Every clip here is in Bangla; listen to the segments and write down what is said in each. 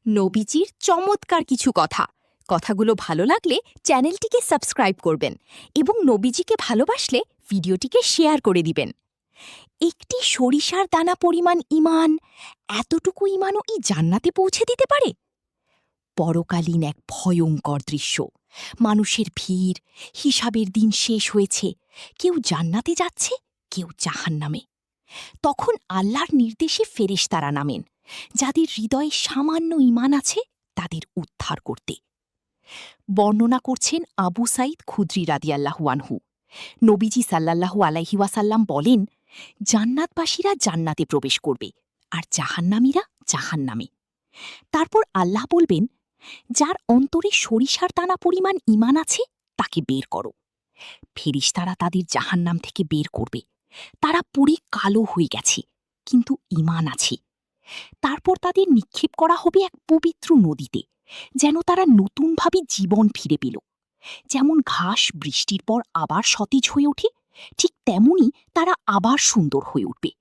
নবীজির চমৎকার কিছু কথা। কথাগুলো ভালো লাগলে চ্যানেলটিকে সাবস্ক্রাইব করবেন এবং নবীজিকে ভালোবাসলে ভিডিওটিকে শেয়ার করে দিবেন। একটি সরিষার দানা পরিমাণ ঈমান, এতটুকু ঈমানও এই জান্নাতে পৌঁছে দিতে পারে? পরকালীন এক ভয়ঙ্কর দৃশ্য। মানুষের ভিড়, হিসাবের দিন শেষ হয়েছে, কেউ জান্নাতে যাচ্ছে, কেউ জাহান্নামে। তখন আল্লাহর নির্দেশে ফেরেশতারা নামেন, যাদের হৃদয়ে সামান্য ঈমান আছে তাদের উদ্ধার করতে। বর্ণনা করছেন আবু সাঈদ খুদরি রাদিয়াল্লাহু আনহু। নবীজি সাল্লাল্লাহু আলাইহি ওয়াসাল্লাম বলেন, জান্নাতবাসীরা জান্নাতে প্রবেশ করবে আর জাহান্নামীরা জাহান্নামে। তারপর আল্লাহ বলবেন, যার অন্তরে সরিষার দানা পরিমাণ ঈমান আছে তাকে বের করো। ফেরেশতারা তাদের জাহান্নাম থেকে বের করবে। তারা পুড়ে কালো হয়ে গেছে, কিন্তু ঈমান আছে। তারপর তাদের নিক্ষেপ করা হবে এক পবিত্র নদীতে, যেন তারা নতুনভাবে জীবন ফিরে পেল। যেমন ঘাস বৃষ্টির পর আবার সতেজ হয়ে ওঠে, ঠিক তেমনি তারা আবার সুন্দর হয়ে উঠবে।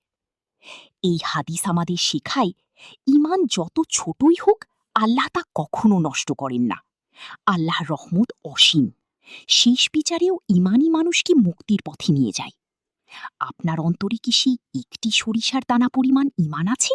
এই হাদিস আমাদের শেখায়, ঈমান যত ছোটই হোক, আল্লাহ তা কখনো নষ্ট করেন না। আল্লাহর রহমত অসীম। শেষ বিচারেও ঈমানি মানুষকে মুক্তির পথে নিয়ে যায়। আপনার অন্তরে কি সেই একটি সরিষার দানা পরিমাণ ঈমান আছে?